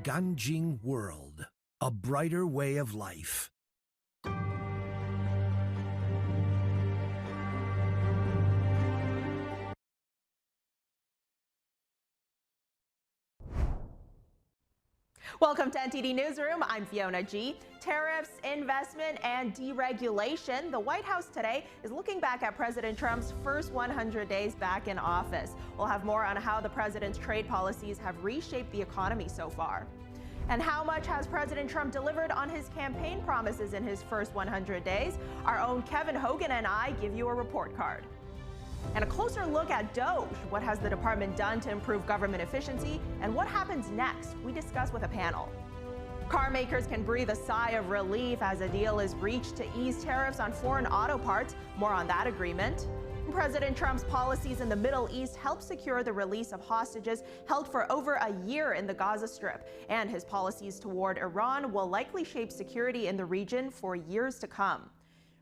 Ganjing World, a brighter way of life. Welcome to NTD Newsroom. I'm Fiona G. Tariffs, investment, and deregulation. The White House today is looking back at President Trump's first 100 days back in office. We'll have more on how the president's trade policies have reshaped the economy so far. And how much has President Trump delivered on his campaign promises in his first 100 days? Our own Kevin Hogan and I give you a report card. And a closer look at Doge. What has the department done to improve government efficiency? And what happens next? We discuss with a panel. Car makers can breathe a sigh of relief as a deal is reached to ease tariffs on foreign auto parts. More on that agreement. President Trump's policies in the Middle East help secure the release of hostages held for over a year in the Gaza Strip. And his policies toward Iran will likely shape security in the region for years to come.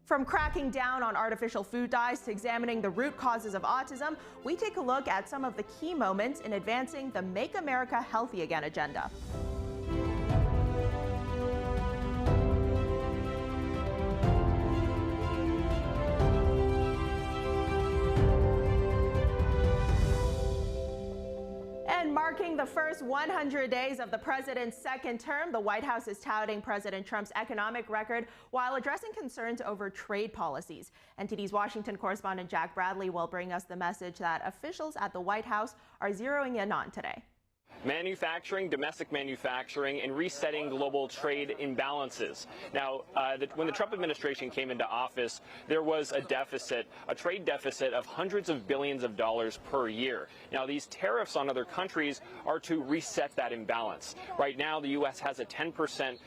From cracking down on artificial food dyes to examining the root causes of autism, we take a look at some of the key moments in advancing the Make America Healthy Again agenda. And marking the first 100 days of the president's second term, the White House is touting President Trump's economic record while addressing concerns over trade policies. NTD's Washington correspondent Jack Bradley will bring us the message that officials at the White House are zeroing in on today. Manufacturing, domestic manufacturing, and resetting global trade imbalances. Now, when the Trump administration came into office, there was a deficit, a trade deficit of hundreds of billions of dollars per year. Now, these tariffs on other countries are to reset that imbalance. Right now, the U.S. has a 10%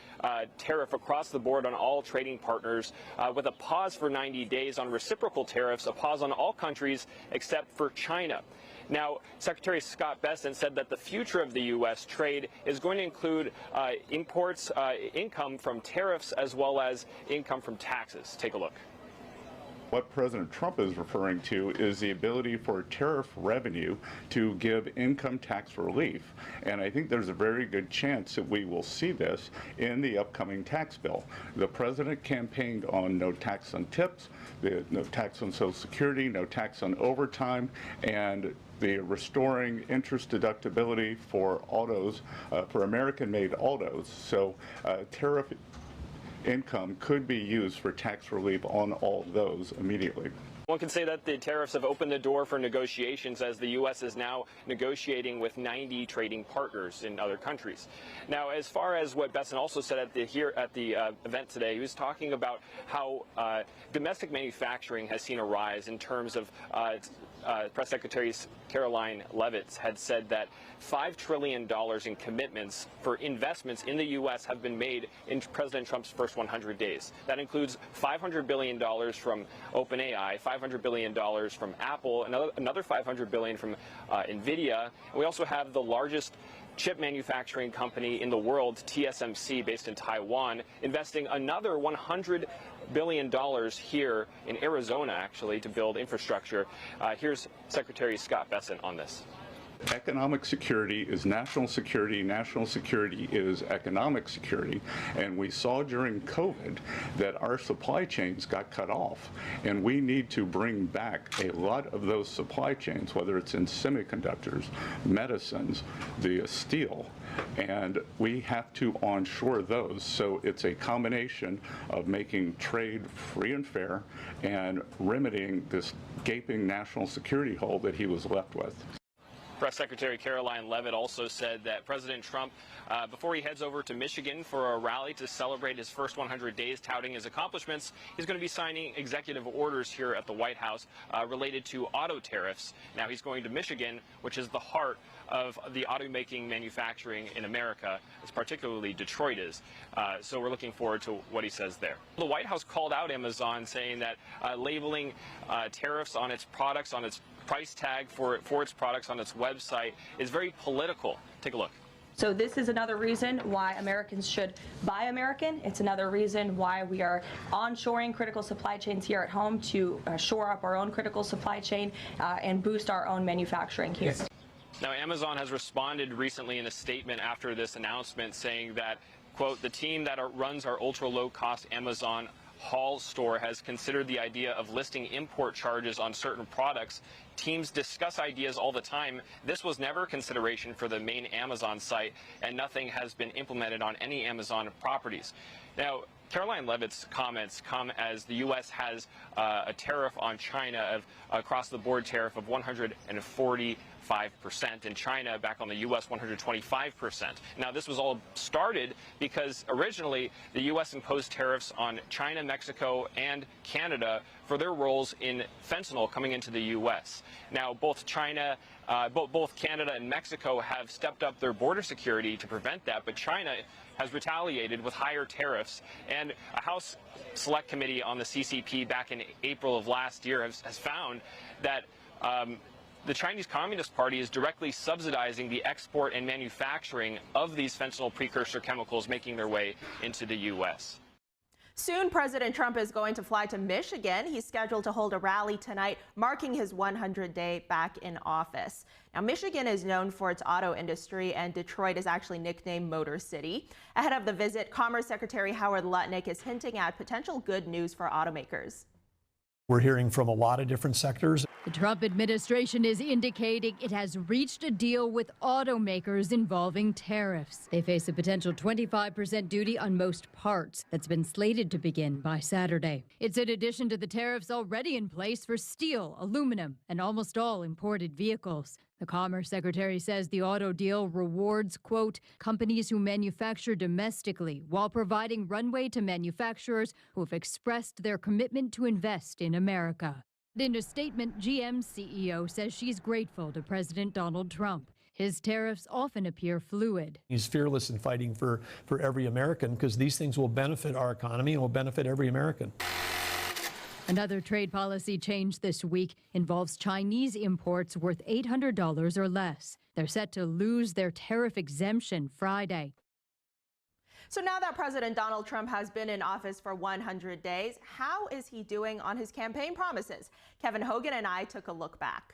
tariff across the board on all trading partners, with a pause for 90 days on reciprocal tariffs, a pause on all countries except for China. Now, Secretary Scott Bessent said that the future of the U.S. trade is going to include imports, income from tariffs, as well as income from taxes. Take a look. What President Trump is referring to is the ability for tariff revenue to give income tax relief. And I think there's a very good chance that we will see this in the upcoming tax bill. The president campaigned on no tax on tips, no tax on Social Security, no tax on overtime, and the restoring interest deductibility for autos, for American-made autos. So tariff income could be used for tax relief on all those immediately. One can say that the tariffs have opened the door for negotiations, as the U.S. is now negotiating with 90 trading partners in other countries. Now, as far as what Bessent also said at the event today, he was talking about how domestic manufacturing has seen a rise in terms of Press Secretary Caroline Leavitt had said that $5 trillion in commitments for investments in the U.S. have been made in President Trump's first 100 days. That includes $500 billion from OpenAI, $500 billion from Apple, another $500 billion from NVIDIA. And we also have the largest chip manufacturing company in the world, TSMC, based in Taiwan, investing another $100 billion here in Arizona, actually, to build infrastructure. Here's Secretary Scott Bessent on this. Economic security is national security. National security is economic security. And we saw during COVID that our supply chains got cut off. And we need to bring back a lot of those supply chains, whether it's in semiconductors, medicines, the steel. And we have to onshore those. So it's a combination of making trade free and fair and remedying this gaping national security hole that he was left with. Press Secretary Caroline Leavitt also said that President Trump, before he heads over to Michigan for a rally to celebrate his first 100 days, touting his accomplishments, he's going to be signing executive orders here at the White House related to auto tariffs. Now, he's going to Michigan, which is the heart of the automaking manufacturing in America, as particularly Detroit is. So we're looking forward to what he says there. The White House called out Amazon, saying that labeling tariffs on its products, on its price tag for its products on its website is very political. Take a look. So this is another reason why Americans should buy American. It's another reason why we are onshoring critical supply chains here at home to shore up our own critical supply chain and boost our own manufacturing here. Now, Amazon has responded recently in a statement after this announcement saying that, quote, the team that runs our ultra-low-cost Amazon Hall store has considered the idea of listing import charges on certain products. Teams discuss ideas all the time. This was never a consideration for the main Amazon site, and nothing has been implemented on any Amazon properties. Now, Caroline Levitt's comments come as the U.S. has a tariff on China, across-the-board tariff of 145%, and China back on the U.S. 125%. Now, this was all started because originally the U.S. imposed tariffs on China, Mexico, and Canada for their roles in fentanyl coming into the U.S. Now, both Canada and Mexico have stepped up their border security to prevent that, but China has retaliated with higher tariffs. And a House Select Committee on the CCP back in April of last year has found that the Chinese Communist Party is directly subsidizing the export and manufacturing of these fentanyl precursor chemicals making their way into the U.S. Soon, President Trump is going to fly to Michigan. He's scheduled to hold a rally tonight, marking his 100th day back in office. Now, Michigan is known for its auto industry, and Detroit is actually nicknamed Motor City. Ahead of the visit, Commerce Secretary Howard Lutnick is hinting at potential good news for automakers. We're hearing from a lot of different sectors. The Trump administration is indicating it has reached a deal with automakers involving tariffs. They face a potential 25% duty on most parts that's been slated to begin by Saturday. It's in addition to the tariffs already in place for steel, aluminum, and almost all imported vehicles. The Commerce Secretary says the auto deal rewards, quote, companies who manufacture domestically while providing runway to manufacturers who have expressed their commitment to invest in America. In a statement, GM's CEO says she's grateful to President Donald Trump. His tariffs often appear fluid. He's fearless in fighting for every American because these things will benefit our economy and will benefit every American. Another trade policy change this week involves Chinese imports worth $800 or less. They're set to lose their tariff exemption Friday. So now that President Donald Trump has been in office for 100 days, how is he doing on his campaign promises? Kevin Hogan and I took a look back.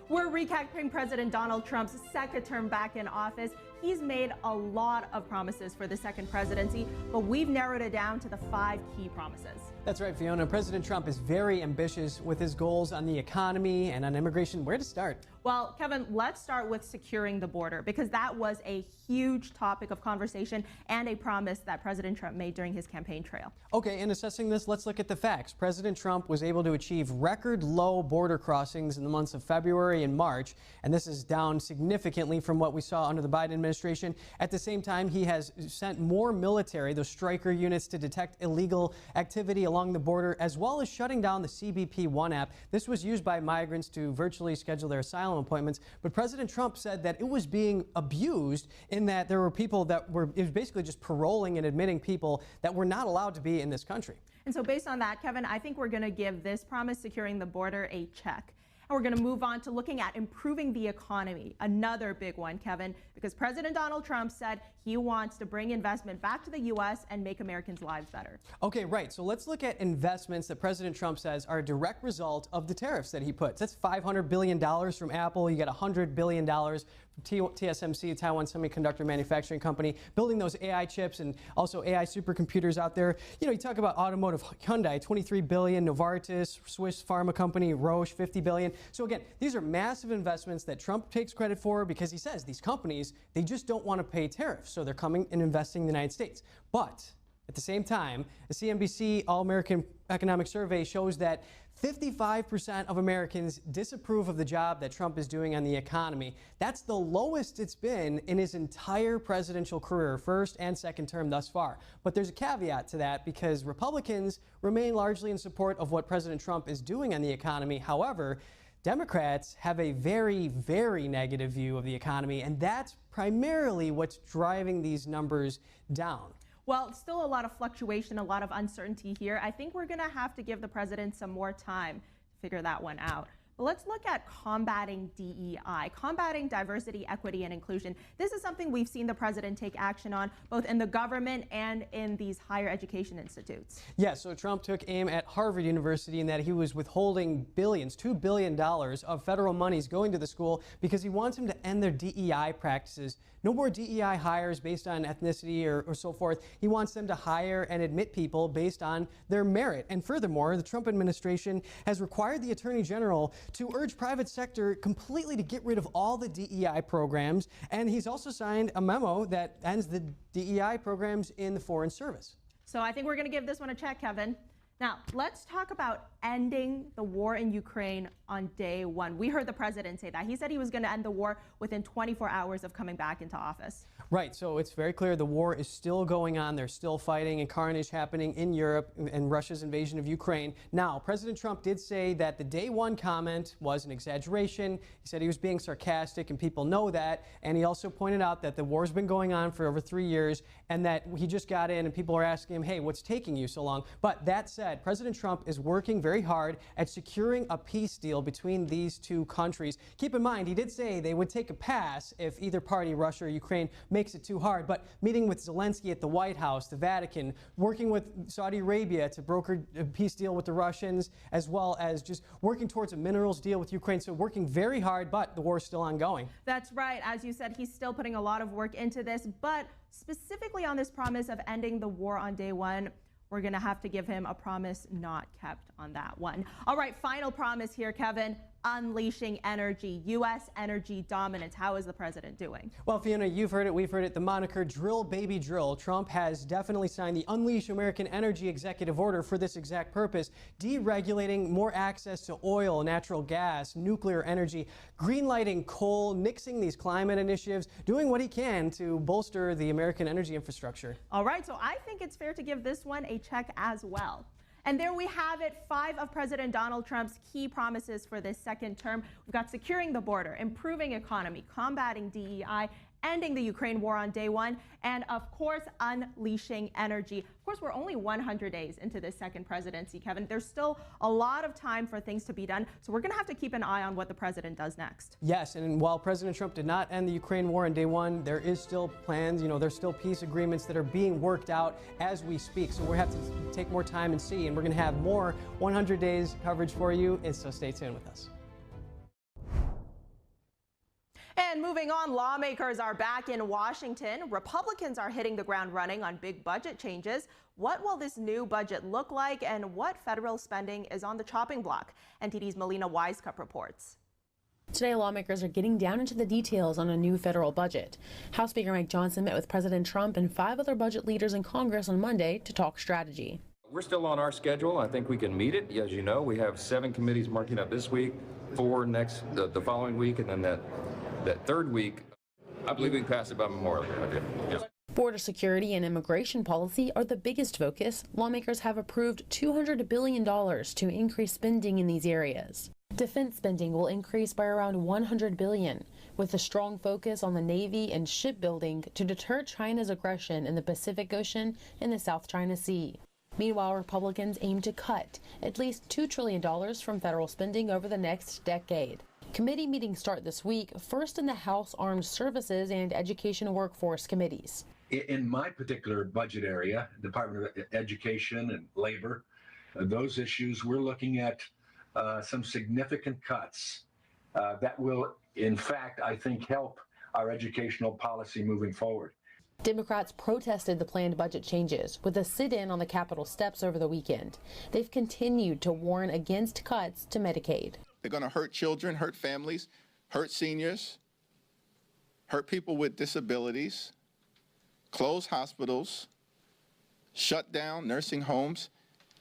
We're recapping President Donald Trump's second term back in office. He's made a lot of promises for the second presidency, but we've narrowed it down to the 5 key promises. That's right, Fiona. President Trump is very ambitious with his goals on the economy and on immigration. Where to start? Well, Kevin, let's start with securing the border, because that was a huge topic of conversation and a promise that President Trump made during his campaign trail. Okay, in assessing this, let's look at the facts. President Trump was able to achieve record low border crossings in the months of February and March, and this is down significantly from what we saw under the Biden administration. At the same time, he has sent more military, those striker units, to detect illegal activity along the border, as well as shutting down the CBP-1 app. This was used by migrants to virtually schedule their asylum appointments, but President Trump said that it was being abused in that there were people that were, it was basically just paroling and admitting people that were not allowed to be in this country. And so based on that, Kevin, I think we're going to give this promise, securing the border, a check. And we're going to move on to looking at improving the economy, another big one, Kevin, because President Donald Trump said he wants to bring investment back to the U.S. and make Americans' lives better. Okay, right. So let's look at investments that President Trump says are a direct result of the tariffs that he puts. That's $500 billion from Apple. You got $100 billion from TSMC, Taiwan Semiconductor Manufacturing Company, building those AI chips and also AI supercomputers out there. You know, you talk about automotive, Hyundai, $23 billion, Novartis, Swiss pharma company, Roche, $50 billion. So again, these are massive investments that Trump takes credit for because he says these companies, they just don't want to pay tariffs. So they're coming and investing in the United States. But at the same time, the CNBC All-American Economic Survey shows that 55% of Americans disapprove of the job that Trump is doing on the economy. That's the lowest it's been in his entire presidential career, first and second term thus far. But there's a caveat to that because Republicans remain largely in support of what President Trump is doing on the economy. However, Democrats have a very, very negative view of the economy, and that's primarily what's driving these numbers down. Well, still a lot of fluctuation, a lot of uncertainty here. I think we're going to have to give the president some more time to figure that one out. But let's look at combating DEI, combating diversity, equity, and inclusion. This is something we've seen the president take action on, both in the government and in these higher education institutes. Yeah, so Trump took aim at Harvard University in that he was withholding billions, $2 billion of federal monies going to the school because he wants them to end their DEI practices. No more DEI hires based on ethnicity or so forth. He wants them to hire and admit people based on their merit. And furthermore, the Trump administration has required the Attorney General to urge private sector completely to get rid of all the DEI programs. And he's also signed a memo that ends the DEI programs in the Foreign Service. So I think we're going to give this one a check, Kevin. Now, let's talk about ending the war in Ukraine on day one. We heard the president say that. He said he was going to end the war within 24 hours of coming back into office. Right, so it's very clear the war is still going on. They're still fighting and carnage happening in Europe and Russia's invasion of Ukraine. Now, President Trump did say that the day one comment was an exaggeration. He said he was being sarcastic, and people know that. And he also pointed out that the war's been going on for over 3 years and that he just got in and people are asking him, hey, what's taking you so long? But that said, President Trump is working very hard at securing a peace deal between these two countries. Keep in mind, he did say they would take a pass if either party, Russia or Ukraine, makes it too hard. But meeting with Zelensky at the White House, the Vatican, working with Saudi Arabia to broker a peace deal with the Russians, as well as just working towards a minerals deal with Ukraine. So working very hard, but the war is still ongoing. That's right. As you said, he's still putting a lot of work into this. But specifically on this promise of ending the war on day one, we're going to have to give him a promise not kept on that one. All right, final promise here, Kevin. Unleashing energy, U.S. energy dominance. How is the president doing? Well, Fiona, you've heard it, we've heard it, the moniker drill, baby, drill. Trump has definitely signed the Unleash American Energy Executive Order for this exact purpose, deregulating more access to oil, natural gas, nuclear energy, greenlighting coal, nixing these climate initiatives, doing what he can to bolster the American energy infrastructure. All right, so I think it's fair to give this one a check as well. And there we have it, 5 of President Donald Trump's key promises for this second term. We've got securing the border, improving economy, combating DEI, ending the Ukraine war on day one, and of course, unleashing energy. Of course, we're only 100 days into this second presidency, Kevin. There's still a lot of time for things to be done, so we're going to have to keep an eye on what the president does next. Yes, and while President Trump did not end the Ukraine war on day one, there is still plans, there's still peace agreements that are being worked out as we speak, so we have to take more time and see, and we're going to have more 100 days coverage for you, and so stay tuned with us. And moving on, lawmakers are back in Washington. Republicans are hitting the ground running on big budget changes. What will this new budget look like, and what federal spending is on the chopping block? NTD's Melina Wisecup reports. Today, lawmakers are getting down into the details on a new federal budget. House Speaker Mike Johnson met with President Trump and 5 other budget leaders in Congress on Monday to talk strategy. We're still on our schedule. I think we can meet it. As you know, we have 7 committees marking up this week, 4 the following week, and then that third week, I believe we can pass it by Memorial Day. Okay. Yes. Border security and immigration policy are the biggest focus. Lawmakers have approved $200 billion to increase spending in these areas. Defense spending will increase by around $100 billion, with a strong focus on the Navy and shipbuilding to deter China's aggression in the Pacific Ocean and the South China Sea. Meanwhile, Republicans aim to cut at least $2 trillion from federal spending over the next decade. Committee meetings start this week, first in the House Armed Services and Education Workforce committees. In my particular budget area, Department of Education and Labor, those issues, we're looking at some significant cuts that will, in fact, I think, help our educational policy moving forward. Democrats protested the planned budget changes with a sit-in on the Capitol steps over the weekend. They've continued to warn against cuts to Medicaid. They're going to hurt children, hurt families, hurt seniors, hurt people with disabilities, close hospitals, shut down nursing homes,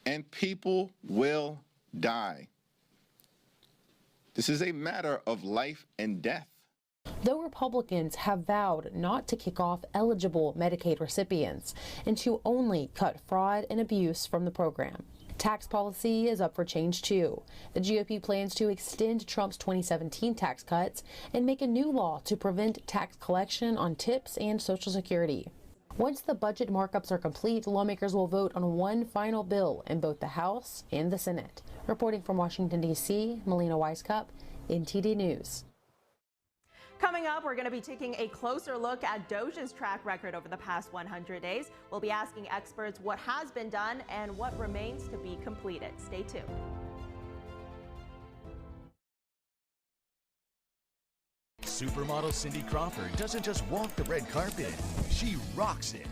and people will die. This is a matter of life and death. Though Republicans have vowed not to kick off eligible Medicaid recipients and to only cut fraud and abuse from the program. Tax policy is up for change, too. The GOP plans to extend Trump's 2017 tax cuts and make a new law to prevent tax collection on tips and Social Security. Once the budget markups are complete, lawmakers will vote on one final bill in both the House and the Senate. Reporting from Washington, D.C., Melina Weiskup, NTD News. Coming up, we're going to be taking a closer look at Doge's track record over the past 100 days. We'll be asking experts what has been done and what remains to be completed. Stay tuned. Supermodel Cindy Crawford doesn't just walk the red carpet, she rocks it.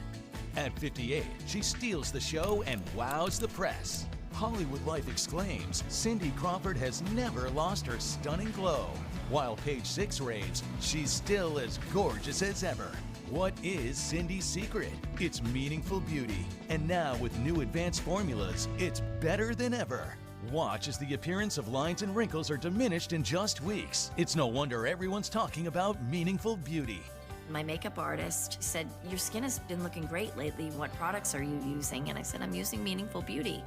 At 58, she steals the show and wows the press. Hollywood Life exclaims, Cindy Crawford has never lost her stunning glow. While Page 6 raves, she's still as gorgeous as ever. What is Cindy's secret? It's meaningful beauty. And now with new advanced formulas, it's better than ever. Watch as the appearance of lines and wrinkles are diminished in just weeks. It's no wonder everyone's talking about meaningful beauty. My makeup artist said, your skin has been looking great lately. What products are you using? And I said, I'm using Meaningful Beauty.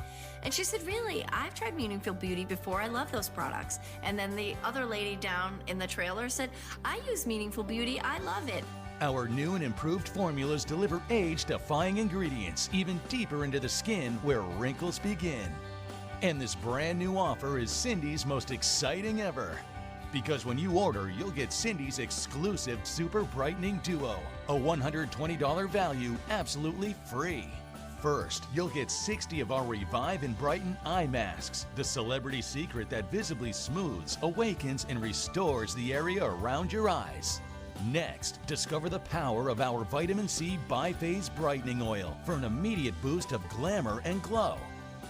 And she said, really? I've tried Meaningful Beauty before. I love those products. And then the other lady down in the trailer said, I use Meaningful Beauty. I love it. Our new and improved formulas deliver age-defying ingredients even deeper into the skin where wrinkles begin. And this brand new offer is Cindy's most exciting ever. Because when you order, you'll get Cindy's exclusive Super Brightening Duo, a $120 value absolutely free. First, you'll get 60 of our Revive and Brighten eye masks, the celebrity secret that visibly smooths, awakens, and restores the area around your eyes. Next, discover the power of our Vitamin C Biphase Brightening Oil for an immediate boost of glamour and glow.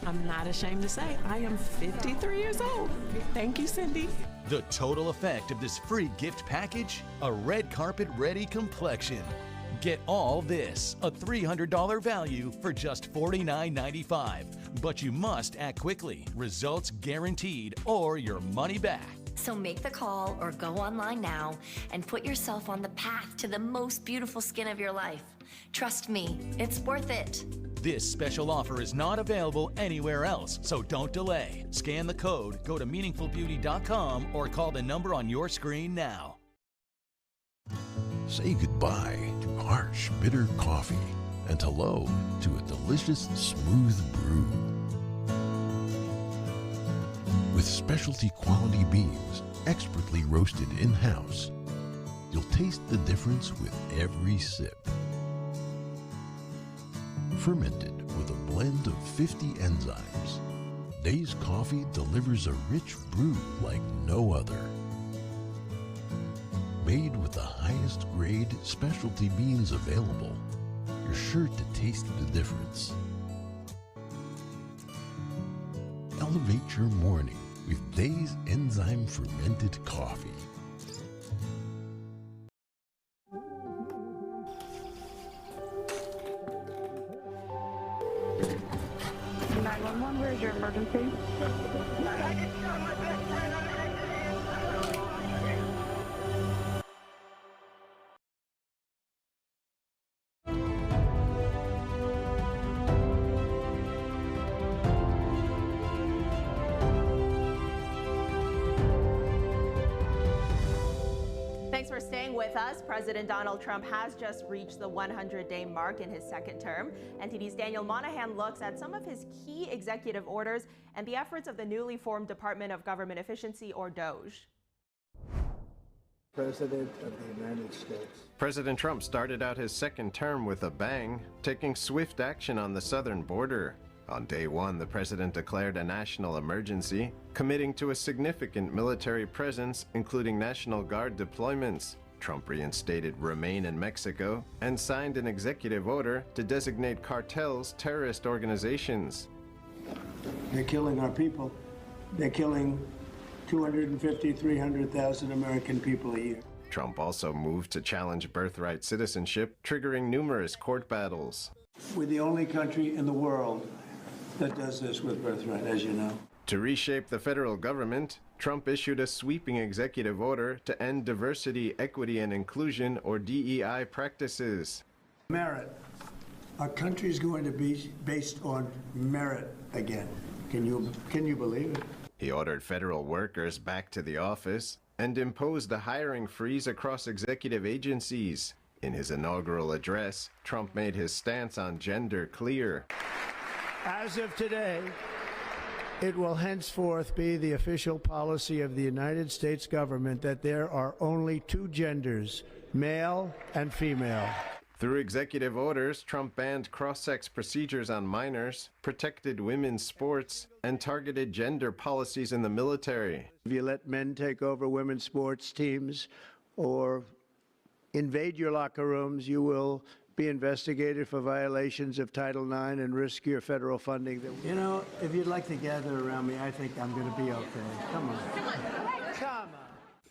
I'm not ashamed to say I am 53 years old. Thank you, Cindy. The total effect of this free gift package? A red carpet ready complexion. Get all this, a $300 value for just $49.95. But you must act quickly. Results guaranteed or your money back. So make the call or go online now and put yourself on the path to the most beautiful skin of your life. Trust me, it's worth it. This special offer is not available anywhere else, so don't delay. Scan the code, go to meaningfulbeauty.com, or call the number on your screen now. Say goodbye to harsh, bitter coffee and hello to a delicious, smooth brew. With specialty quality beans, expertly roasted in-house, you'll taste the difference with every sip. Fermented with a blend of 50 enzymes, Days Coffee delivers a rich brew like no other. Made with the highest grade specialty beans available, you're sure to taste the difference. Elevate your morning with Days Enzyme Fermented Coffee. 911, where's your emergency? Thanks for staying with us. President Donald Trump has just reached the 100-day mark in his second term. NTD's Daniel Monahan looks at some of his key executive orders and the efforts of the newly formed Department of Government Efficiency, or Doge. President of the United States. President Trump started out his second term with a bang, taking swift action on the southern border. On day one, the president declared a national emergency, committing to a significant military presence, including National Guard deployments. Trump reinstated Remain in Mexico and signed an executive order to designate cartels terrorist organizations. They're killing our people. They're killing 250, 300,000 American people a year. Trump also moved to challenge birthright citizenship, triggering numerous court battles. We're the only country in the world that does this with birthright, as you know. To reshape the federal government, Trump issued a sweeping executive order to end diversity, equity, and inclusion, or DEI, practices. Merit. Our country's going to be based on merit again. Can you believe it? He ordered federal workers back to the office and imposed a hiring freeze across executive agencies. In his inaugural address, Trump made his stance on gender clear. As of today, it will henceforth be the official policy of the United States government that there are only two genders, male and female. Through executive orders, Trump banned cross-sex procedures on minors, protected women's sports, and targeted gender policies in the military. If you let men take over women's sports teams or invade your locker rooms, you will be investigated for violations of Title IX and risk your federal funding. You know, if you'd like to gather around me, I think I'm going to be okay. Come on. Come on.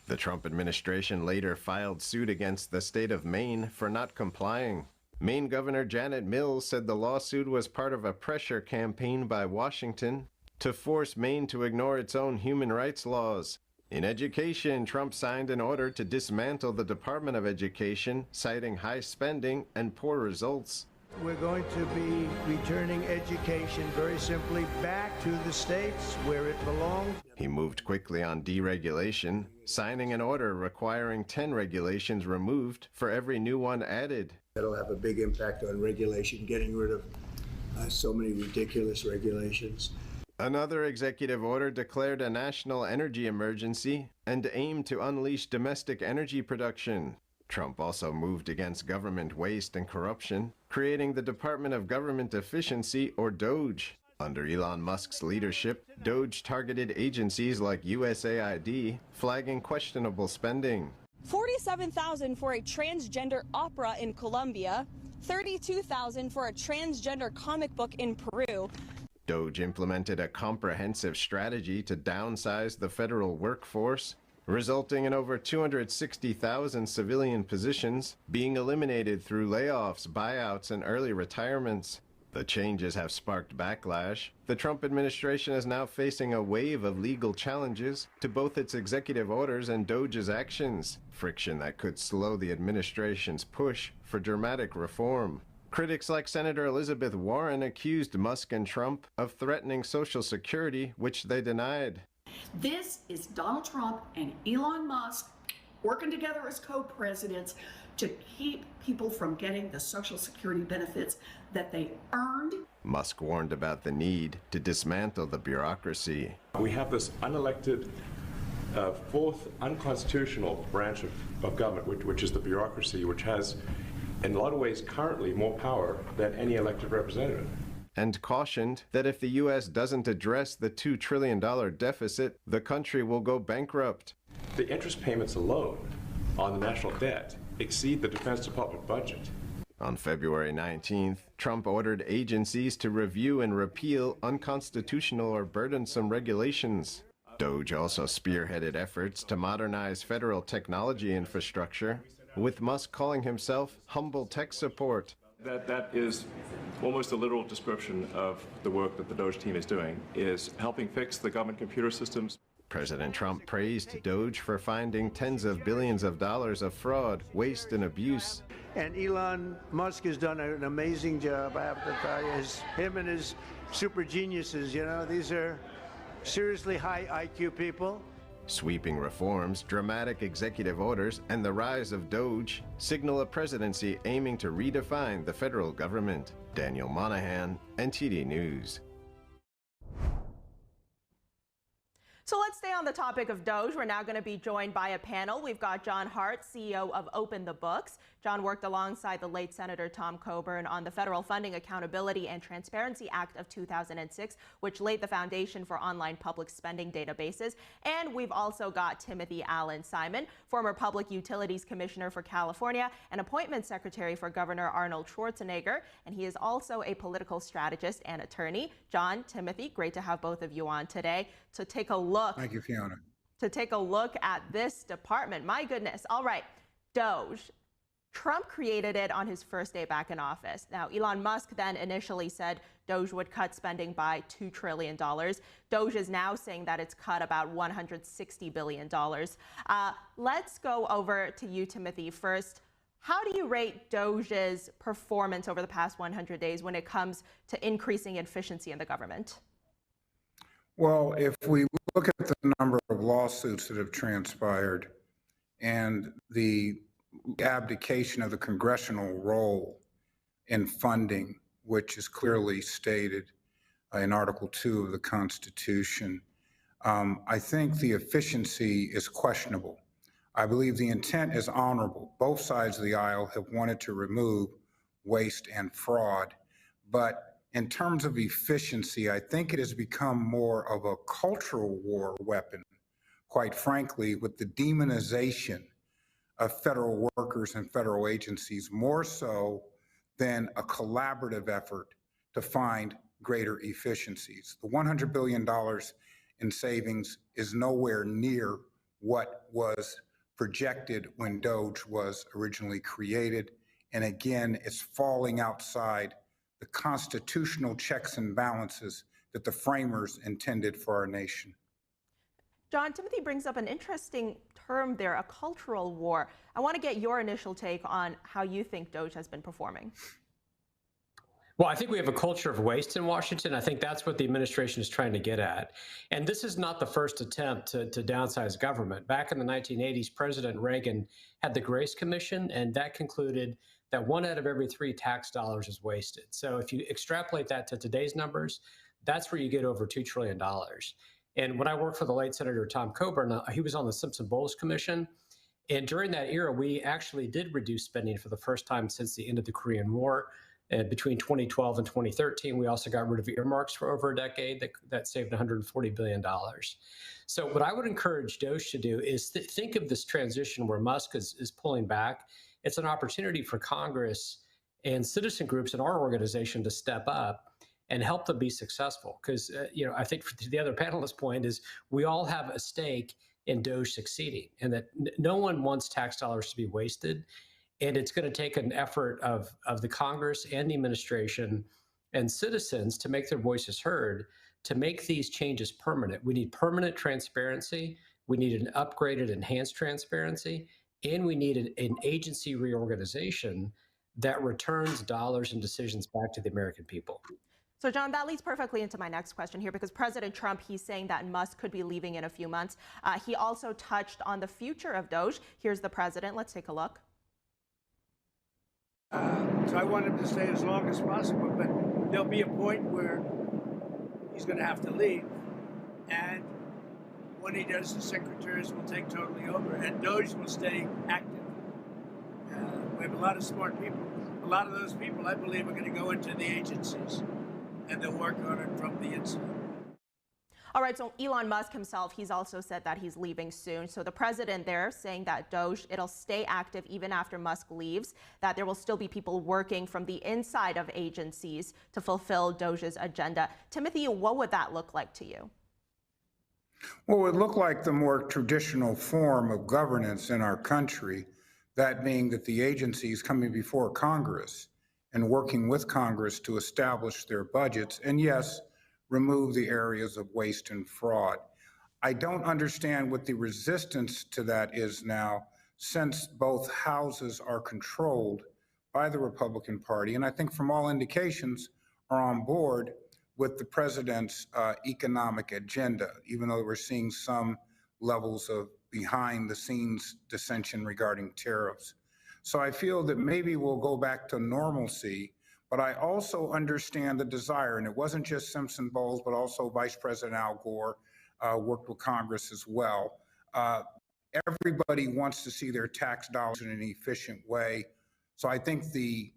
The Trump administration later filed suit against the state of Maine for not complying. Maine Governor Janet Mills said the lawsuit was part of a pressure campaign by Washington to force Maine to ignore its own human rights laws. In education, Trump signed an order to dismantle the Department of Education, citing high spending and poor results. We're going to be returning education very simply back to the states where it belongs. He moved quickly on deregulation, signing an order requiring 10 regulations removed for every new one added. That'll have a big impact on regulation, getting rid of so many ridiculous regulations. Another executive order declared a national energy emergency and aimed to unleash domestic energy production. Trump also moved against government waste and corruption, creating the Department of Government Efficiency, or Doge. Under Elon Musk's leadership, Doge targeted agencies like USAID, flagging questionable spending. $47,000 for a transgender opera in Colombia, $32,000 for a transgender comic book in Peru. Doge implemented a comprehensive strategy to downsize the federal workforce, resulting in over 260,000 civilian positions being eliminated through layoffs, buyouts, and early retirements. The changes have sparked backlash. The Trump administration is now facing a wave of legal challenges to both its executive orders and Doge's actions, friction that could slow the administration's push for dramatic reform. Critics like Senator Elizabeth Warren accused Musk and Trump of threatening Social Security, which they denied. This is Donald Trump and Elon Musk working together as co-presidents to keep people from getting the Social Security benefits that they earned. Musk warned about the need to dismantle the bureaucracy. We have this unelected, fourth unconstitutional branch of government, which is the bureaucracy, which has, in a lot of ways, currently more power than any elected representative. And cautioned that if the U.S. doesn't address the $2 trillion deficit, the country will go bankrupt. The interest payments alone on the national debt exceed the Defense Department budget. On February 19th, Trump ordered agencies to review and repeal unconstitutional or burdensome regulations. Doge also spearheaded efforts to modernize federal technology infrastructure, with Musk calling himself humble tech support. That is almost a literal description of the work that the Doge team is doing, is helping fix the government computer systems. President Trump praised Doge for finding tens of billions of dollars of fraud, waste, and abuse. And Elon Musk has done an amazing job, I have to tell you. Him and his super geniuses, you know, these are seriously high IQ people. Sweeping reforms, dramatic executive orders, and the rise of Doge signal a presidency aiming to redefine the federal government. Daniel Monahan, NTD News. So let's stay on the topic of Doge. We're now going to be joined by a panel. We've got John Hart, CEO of Open the Books. John worked alongside the late Senator Tom Coburn on the Federal Funding Accountability and Transparency Act of 2006, which laid the foundation for online public spending databases. And we've also got Timothy Allen Simon, former Public Utilities Commissioner for California and Appointment Secretary for Governor Arnold Schwarzenegger. And he is also a political strategist and attorney. John, Timothy, great to have both of you on today to take a look. Thank you, Fiona. To take a look at this department. My goodness. All right. Doge. Trump created it on his first day back in office. Now, Elon Musk then initially said Doge would cut spending by $2 trillion. Doge is now saying that it's cut about $160 billion. Let's go over to you, Timothy, first. How do you rate Doge's performance over the past 100 days when it comes to increasing efficiency in the government? Well, if we look at the number of lawsuits that have transpired and the abdication of the congressional role in funding, which is clearly stated in Article 2 of the Constitution. I think the efficiency is questionable. I believe the intent is honorable. Both sides of the aisle have wanted to remove waste and fraud, but in terms of efficiency, I think it has become more of a cultural war weapon, quite frankly, with the demonization of federal workers and federal agencies, more so than a collaborative effort to find greater efficiencies. The $100 billion in savings is nowhere near what was projected when Doge was originally created. And again, it's falling outside the constitutional checks and balances that the framers intended for our nation. John, Timothy brings up an interesting term there, a cultural war. I want to get your initial take on how you think Doge has been performing. Well, I think we have a culture of waste in Washington. I think that's what the administration is trying to get at. And this is not the first attempt to downsize government. Back in the 1980s, President Reagan had the Grace Commission, and that concluded that 1 out of every 3 tax dollars is wasted. So if you extrapolate that to today's numbers, that's where you get over $2 trillion. And when I worked for the late Senator Tom Coburn, he was on the Simpson-Bowles Commission. And during that era, we actually did reduce spending for the first time since the end of the Korean War. Between 2012 and 2013, we also got rid of earmarks for over a decade that saved $140 billion. So what I would encourage Doge to do is think of this transition where Musk is pulling back. It's an opportunity for Congress and citizen groups in our organization to step up and help them be successful. Because I think to the other panelist's point is we all have a stake in Doge succeeding, and that no one wants tax dollars to be wasted. And it's going to take an effort of the Congress and the administration and citizens to make their voices heard, to make these changes permanent. We need permanent transparency. We need an upgraded, enhanced transparency. And we need an agency reorganization that returns dollars and decisions back to the American people. So, John, that leads perfectly into my next question here, because President Trump, he's saying that Musk could be leaving in a few months. He also touched on the future of Doge. Here's the president. Let's take a look. So I want him to stay as long as possible, but there'll be a point where he's going to have to leave. And when he does, the secretaries will take totally over, and Doge will stay active. We have a lot of smart people. A lot of those people, I believe, are going to go into the agencies, and they'll work on it from the inside. All right, so Elon Musk himself, he's also said that he's leaving soon. So the president there saying that Doge, it'll stay active even after Musk leaves, that there will still be people working from the inside of agencies to fulfill Doge's agenda. Timothy, what would that look like to you? Well, it would look like the more traditional form of governance in our country, that being that the agencies coming before Congress and working with Congress to establish their budgets, and yes, remove the areas of waste and fraud. I don't understand what the resistance to that is now, since both houses are controlled by the Republican Party, and I think from all indications are on board with the president's economic agenda, even though we're seeing some levels of behind-the-scenes dissension regarding tariffs. So I feel that maybe we'll go back to normalcy. But I also understand the desire, and it wasn't just Simpson-Bowles, but also Vice President Al Gore worked with Congress as well. Everybody wants to see their tax dollars in an efficient way. So I think the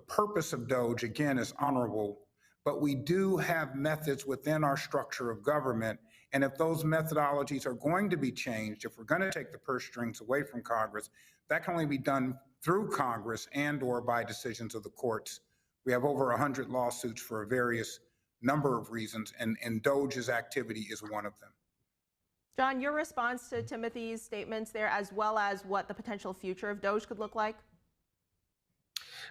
purpose of Doge, again, is honorable, but we do have methods within our structure of government. And if those methodologies are going to be changed, if we're going to take the purse strings away from Congress, that can only be done through Congress and or by decisions of the courts. We have over 100 lawsuits for a various number of reasons, and Doge's activity is one of them. John, your response to Timothy's statements there, as well as what the potential future of Doge could look like?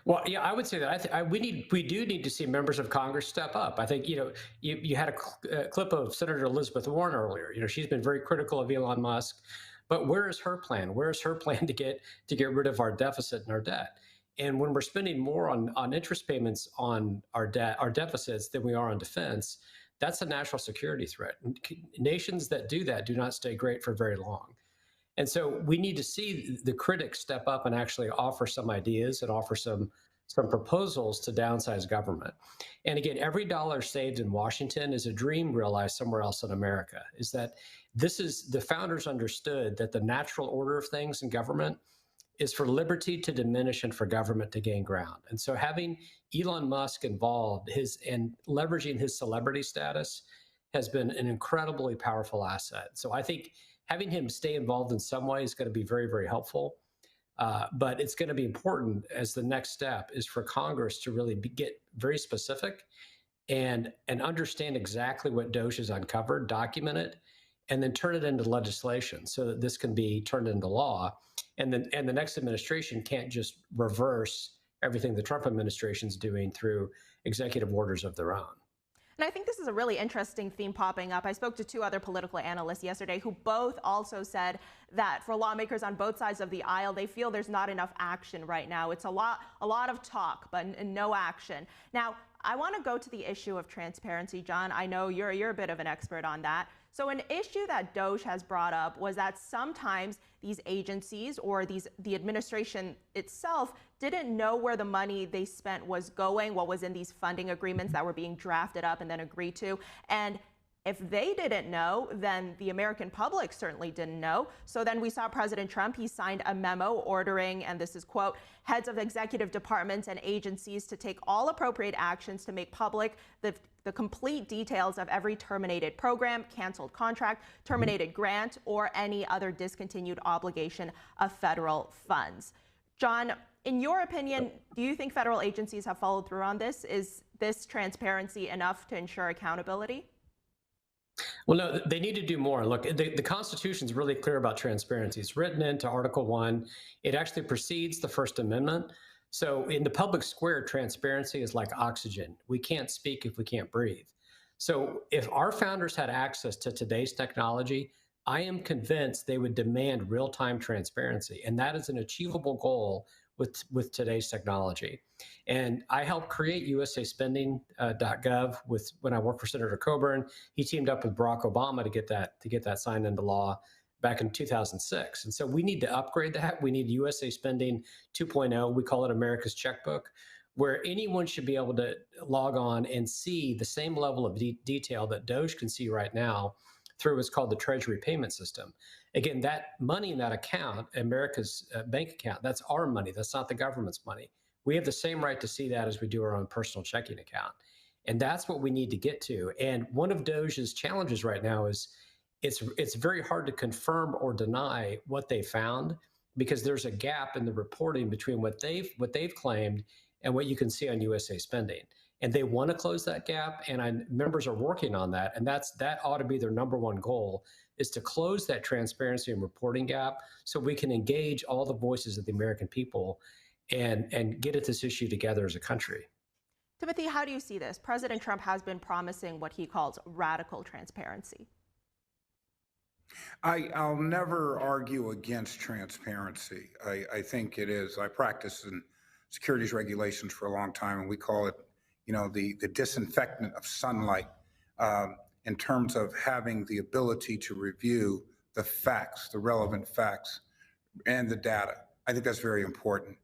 Well, yeah, I would say that we do need to see members of Congress step up. I think, you had a clip of Senator Elizabeth Warren earlier. She's been very critical of Elon Musk, but where is her plan? Where is her plan to get rid of our deficit and our debt? And when we're spending more on interest payments on our deficits than we are on defense, that's a national security threat. Nations that do that do not stay great for very long. And so we need to see the critics step up and actually offer some ideas and offer some proposals to downsize government. And again, every dollar saved in Washington is a dream realized somewhere else in America. Is that this is the founders understood that the natural order of things in government is for liberty to diminish and for government to gain ground. And so having Elon Musk involved and leveraging his celebrity status has been an incredibly powerful asset. So I think having him stay involved in some way is going to be very, very helpful. But it's going to be important as the next step is for Congress to really get very specific and understand exactly what Doge has uncovered, document it, and then turn it into legislation so that this can be turned into law. And the next administration can't just reverse everything the Trump administration's doing through executive orders of their own. And I think this is a really interesting theme popping up. I spoke to 2 other political analysts yesterday who both also said that for lawmakers on both sides of the aisle, they feel there's not enough action right now. It's a lot of talk, but no action. Now, I want to go to the issue of transparency, John. I know you're a bit of an expert on that. So an issue that Doge has brought up was that sometimes these agencies or the administration itself didn't know where the money they spent was going, what was in these funding agreements that were being drafted up and then agreed to. And if they didn't know, then the American public certainly didn't know. So then we saw President Trump, he signed a memo ordering, and this is quote, heads of executive departments and agencies to take all appropriate actions to make public the complete details of every terminated program, canceled contract, terminated grant, or any other discontinued obligation of federal funds. John, in your opinion, do you think federal agencies have followed through on this? Is this transparency enough to ensure accountability? Well, no, they need to do more. Look, the Constitution is really clear about transparency. It's written into Article 1. It actually precedes the First Amendment. So in the public square, transparency is like oxygen. We can't speak if we can't breathe. So if our founders had access to today's technology, I am convinced they would demand real-time transparency. And that is an achievable goal with today's technology. And I helped create USAspending.gov when I worked for Senator Coburn. He teamed up with Barack Obama to get that signed into law back in 2006. And so we need to upgrade that. We need USA Spending 2.0. We call it America's Checkbook, where anyone should be able to log on and see the same level of detail that Doge can see right now through what's called the Treasury Payment System. Again, that money in that account, America's bank account, that's our money. That's not the government's money. We have the same right to see that as we do our own personal checking account. And that's what we need to get to. And one of Doge's challenges right now is it's very hard to confirm or deny what they found because there's a gap in the reporting between what they've claimed and what you can see on USA Spending. And they want to close that gap, and members are working on that. And that ought to be their number one goal, is to close that transparency and reporting gap so we can engage all the voices of the American people and get at this issue together as a country. Timothy, how do you see this? President Trump has been promising what he calls radical transparency. I'll never argue against transparency. I think it is. I practiced in securities regulations for a long time, and we call it, the disinfectant of sunlight in terms of having the ability to review the facts, the relevant facts, and the data. I think that's very important.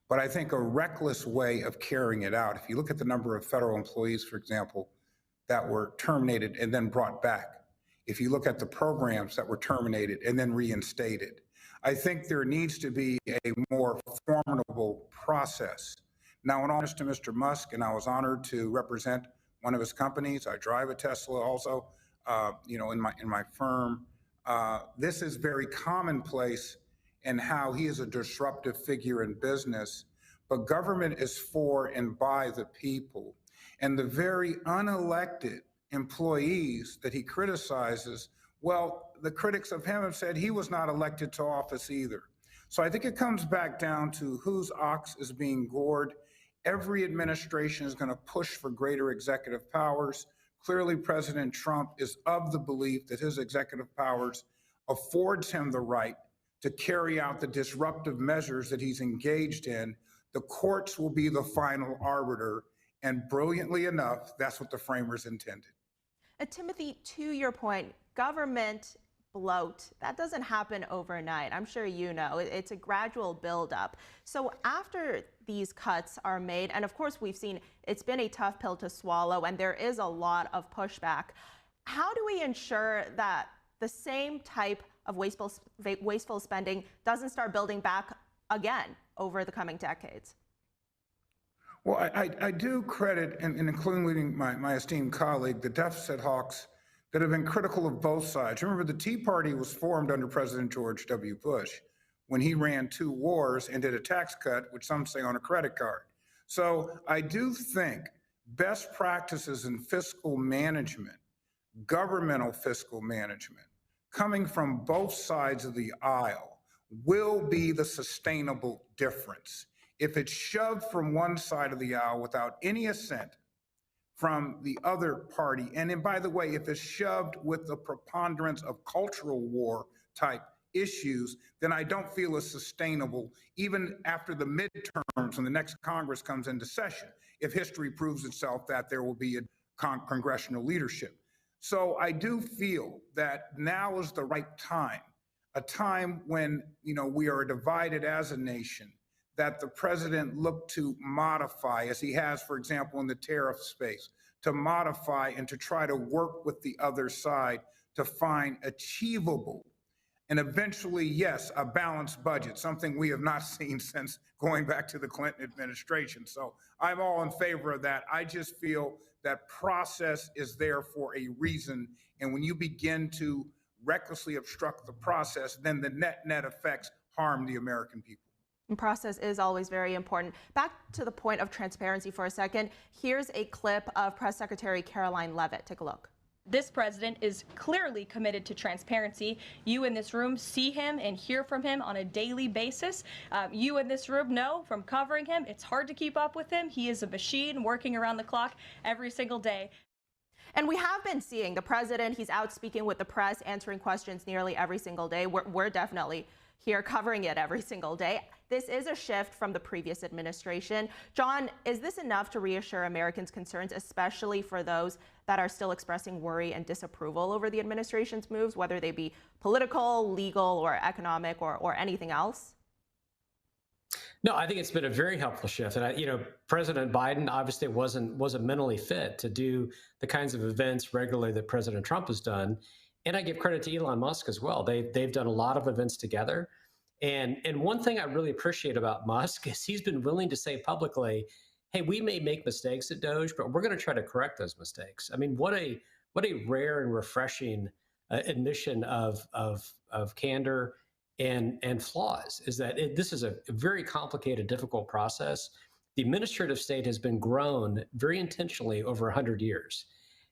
But I think a reckless way of carrying it out, if you look at the number of federal employees, for example, that were terminated and then brought back, if you look at the programs that were terminated and then reinstated, I think there needs to be a more formidable process. Now, in honest to Mr. Musk, and I was honored to represent one of his companies. I drive a Tesla also, in my firm. This is very commonplace in how he is a disruptive figure in business, but government is for and by the people. And the very unelected employees that he criticizes, well, the critics of him have said he was not elected to office either. So I think it comes back down to whose ox is being gored. Every administration is going to push for greater executive powers. Clearly, President Trump is of the belief that his executive powers affords him the right to carry out the disruptive measures that he's engaged in. The courts will be the final arbiter, and brilliantly enough, that's what the framers intended. Timothy, to your point, government bloat, that doesn't happen overnight. I'm sure you know. It's a gradual buildup. So after these cuts are made, and of course we've seen it's been a tough pill to swallow and there is a lot of pushback, how do we ensure that the same type of wasteful spending doesn't start building back again over the coming decades? Well, I do credit, and including my esteemed colleague, the deficit hawks that have been critical of both sides. Remember, the Tea Party was formed under President George W. Bush when he ran 2 wars and did a tax cut, which some say on a credit card. So I do think best practices in fiscal management, governmental fiscal management, coming from both sides of the aisle will be the sustainable difference. If it's shoved from one side of the aisle without any assent from the other party, and then, by the way, if it's shoved with the preponderance of cultural war type issues, then I don't feel it's sustainable even after the midterms when the next Congress comes into session, if history proves itself that there will be a congressional leadership. So I do feel that now is the right time, a time when, we are divided as a nation, that the president looked to modify, as he has, for example, in the tariff space, to modify and to try to work with the other side to find achievable and eventually, yes, a balanced budget, something we have not seen since going back to the Clinton administration. So I'm all in favor of that. I just feel that process is there for a reason. And when you begin to recklessly obstruct the process, then the net effects harm the American people. And process is always very important. Back to the point of transparency for a second. Here's a clip of Press Secretary Caroline Leavitt. Take a look. This president is clearly committed to transparency. You in this room see him and hear from him on a daily basis. You in this room know from covering him, it's hard to keep up with him. He is a machine working around the clock every single day. And we have been seeing the president, he's out speaking with the press, answering questions nearly every single day. We're definitely here covering it every single day. This is a shift from the previous administration. John, is this enough to reassure Americans' concerns, especially for those that are still expressing worry and disapproval over the administration's moves, whether they be political, legal, or economic, or anything else? No, I think it's been a very helpful shift. And President Biden obviously wasn't mentally fit to do the kinds of events regularly that President Trump has done. And I give credit to Elon Musk as well. They've done a lot of events together. And one thing I really appreciate about Musk is he's been willing to say publicly, hey, we may make mistakes at Doge, but we're going to try to correct those mistakes. I mean, what a rare and refreshing admission of candor and flaws is that this is a very complicated, difficult process. The administrative state has been grown very intentionally over 100 years.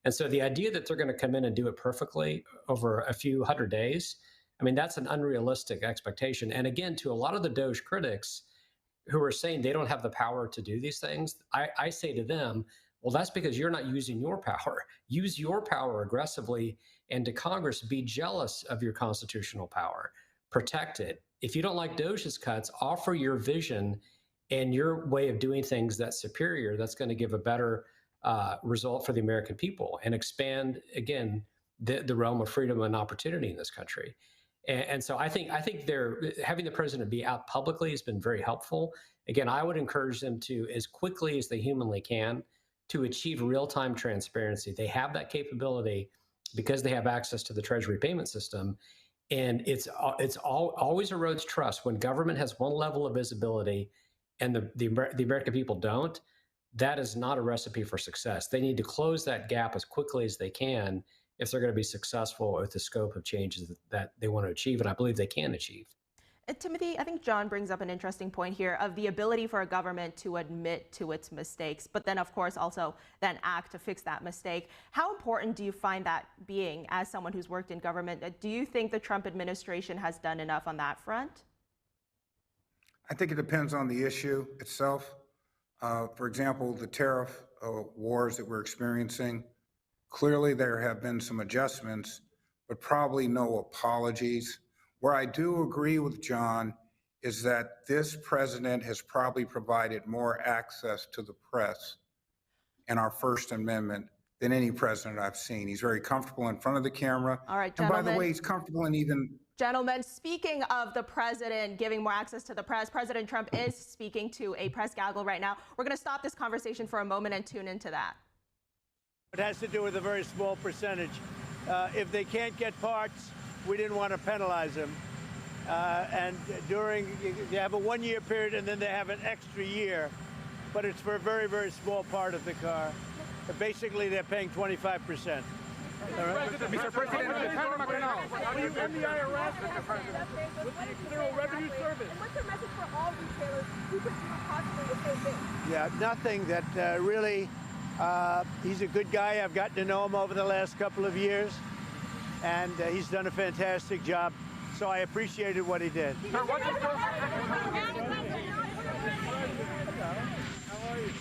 And so the idea that they're going to come in and do it perfectly over a few hundred days, I mean, that's an unrealistic expectation. And again, to a lot of the Doge critics who are saying they don't have the power to do these things, I say to them, well, that's because you're not using your power. Use your power aggressively, and to Congress, be jealous of your constitutional power. Protect it. If you don't like Doge's cuts, offer your vision and your way of doing things that's superior, that's going to give a better result for the American people and expand, again, the realm of freedom and opportunity in this country. And so I think having the president be out publicly has been very helpful. Again, I would encourage them to, as quickly as they humanly can, to achieve real-time transparency. They have that capability because they have access to the Treasury payment system. And it's always erodes trust when government has one level of visibility and the American people don't. That is not a recipe for success. They need to close that gap as quickly as they can if they're going to be successful with the scope of changes that they want to achieve, and I believe they can achieve. Timothy, I think John brings up an interesting point here of the ability for a government to admit to its mistakes, but then, of course, also then act to fix that mistake. How important do you find that being as someone who's worked in government? Do you think the Trump administration has done enough on that front? I think it depends on the issue itself. For example, the tariff wars that we're experiencing, clearly there have been some adjustments, but probably no apologies. Where I do agree with John is that this president has probably provided more access to the press and our First Amendment than any president I've seen. He's very comfortable in front of the camera. All right, and by gentlemen. the way, he's comfortable in even... Gentlemen, speaking of the president giving more access to the press, President Trump is speaking to a press gaggle right now. We're going to stop this conversation for a moment and tune into that. It has to do with a very small percentage. If they can't get parts, we didn't want to penalize them. And they have a one-year period and then they have an extra year, but it's for a very, very small part of the car. Basically, they're paying 25%. All right? Mr. President, are you in the IRS, Mr. President? With the Internal Revenue Service? And what's your message for all retailers who could do possibly the same thing? Yeah, nothing that really, he's a good guy. I've gotten to know him over the last couple of years, and he's done a fantastic job, so I appreciated what he did. Sir, what does How are you?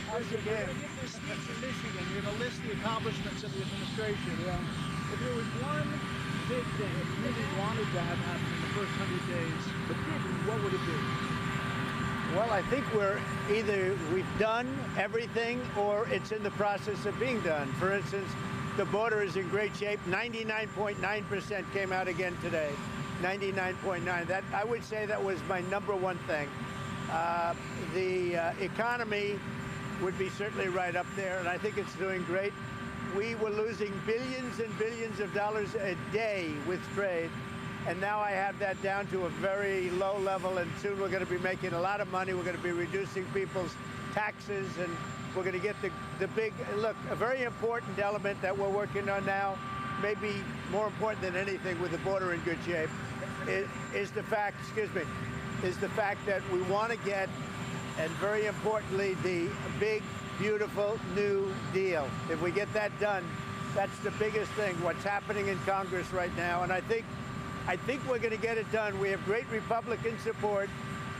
How's your day? This speech in Michigan, you're going to list the accomplishments of the administration. Yeah. If there was one big thing you really wanted to have happen in the first 100 days, but didn't, what would it be? Well, I think we've done everything or it's in the process of being done. For instance, the border is in great shape. 99.9% came out again today. 99.9. That, I would say, that was my number one thing. The economy would be certainly right up there, and I think it's doing great. We were losing billions and billions of dollars a day with trade, and now I have that down to a very low level, and soon we're going to be making a lot of money. We're going to be reducing people's taxes, and we're going to get the big, look, a very important element that we're working on now, maybe more important than anything with the border in good shape, is the fact, is the fact that we want to get, and very importantly, the big, beautiful New Deal. If we get that done, that's the biggest thing, what's happening in Congress right now. And I think we're going to get it done. We have great Republican support.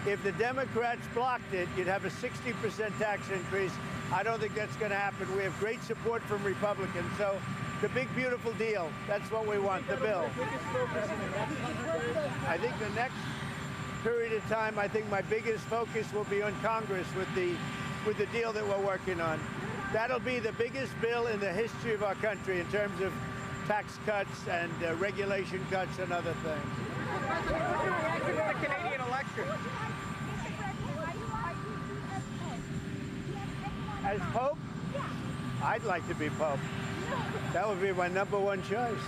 If the Democrats blocked it, you'd have a 60% tax increase. I don't think that's going to happen. We have great support from Republicans. So the big, beautiful deal, that's what we want, the bill. I think the next period of time, I think my biggest focus will be on Congress with the deal that we're working on. That'll be the biggest bill in the history of our country in terms of tax cuts and regulation cuts and other things. What's your reaction to the Canadian election? As Pope? I'd like to be Pope. That would be my number one choice.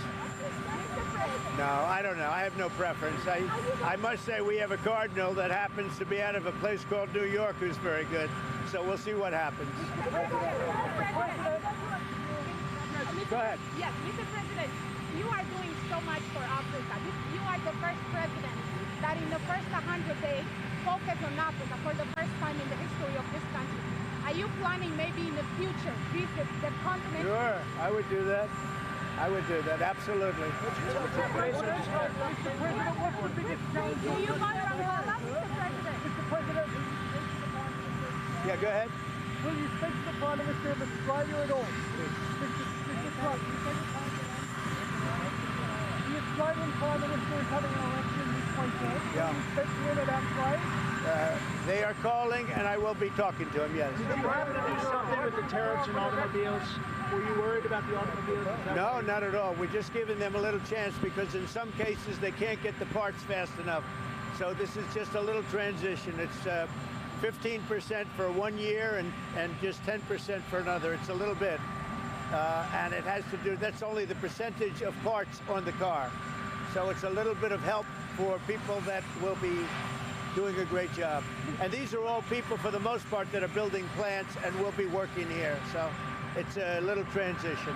No, I don't know. I have no preference. I must say we have a cardinal that happens to be out of a place called New York who's very good. So we'll see what happens. Go ahead. Yes, Mr. President, you are doing so much for Africa. You are the first president that in the first 100 days focused on Africa for the first time in the history of this country. Are you planning maybe in the future visit the continent? Sure, I would do that. I would do that, absolutely. Mr. President, what's the biggest challenge? Do you want Angola, Mr. President? Mr. President, yeah, go ahead. will you speak to the Prime Minister of Australia at all? Mr. Trump, the Australian Prime Minister is having an election this weekend. Yeah. Will you speak to him about trade? They are calling, and I will be talking to him, yes. Did you happen to do something with the tariffs and automobiles? Were you worried about the automobiles? No, not at all. We're just giving them a little chance because in some cases they can't get the parts fast enough. So this is just a little transition. It's 15% for 1 year and just 10% for another. It's a little bit. And it has to do, that's only the percentage of parts on the car. So it's a little bit of help for people that will be doing a great job. And these are all people, for the most part, that are building plants and will be working here. So it's a little transition.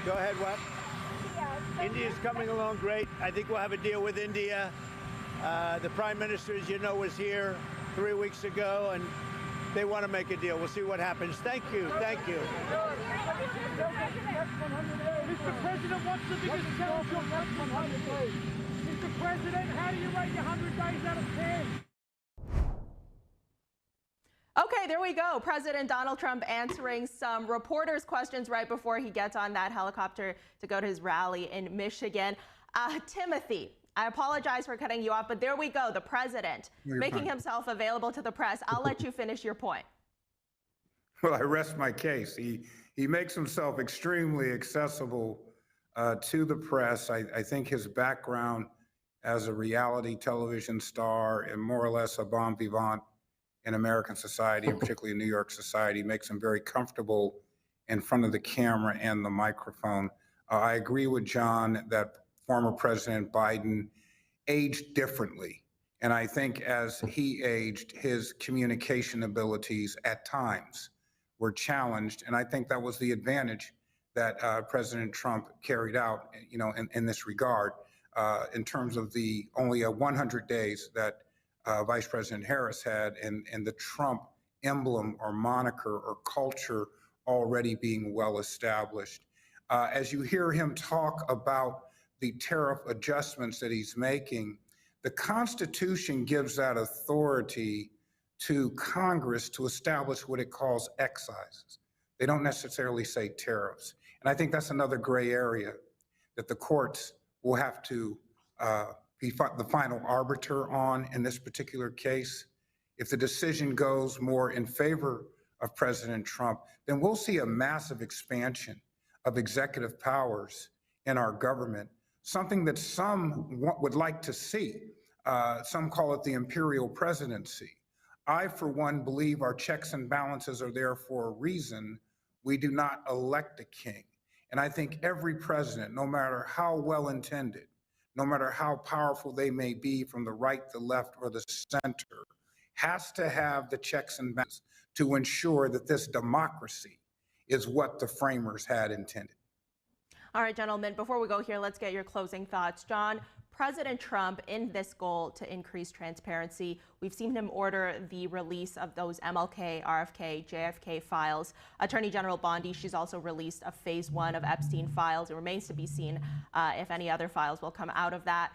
Go ahead, what? India's coming along great. I think we'll have a deal with India. The Prime Minister, as you know, was here 3 weeks ago, and they want to make a deal. We'll see what happens. Thank you. Thank you. Mr. President, what's the biggest challenge you'll face in 100 days? Mr. President, how do you rate your 100 days out of 10? Okay, there we go. President Donald Trump answering some reporters' questions right before he gets on that helicopter to go to his rally in Michigan. Timothy, I apologize for cutting you off, but there we go. The president making himself available to the press. I'll let you finish your point. Well, I rest my case. He makes himself extremely accessible to the press. I think his background as a reality television star and more or less a bon vivant in American society, and particularly in New York society, makes him very comfortable in front of the camera and the microphone. I agree with John that former President Biden aged differently. And I think as he aged, his communication abilities at times were challenged. And I think that was the advantage that President Trump carried out, in this regard, in terms of the only 100 days that Vice President Harris had, and the Trump emblem or moniker or culture already being well established. As you hear him talk about the tariff adjustments that he's making, the Constitution gives that authority to Congress to establish what it calls excises. They don't necessarily say tariffs. And I think that's another gray area that the courts will have to be the final arbiter on in this particular case. If the decision goes more in favor of President Trump, then we'll see a massive expansion of executive powers in our government, something that some would like to see. Some call it the imperial presidency. I, for one, believe our checks and balances are there for a reason. We do not elect a king. And I think every president, no matter how well-intended, no matter how powerful they may be from the right, the left, or the center, has to have the checks and balances to ensure that this democracy is what the framers had intended. All right, gentlemen, before we go here, let's get your closing thoughts. John, President Trump, in this goal to increase transparency, we've seen him order the release of those MLK, RFK, JFK files. Attorney General Bondi, she's also released a phase 1 of Epstein files. It remains to be seen if any other files will come out of that.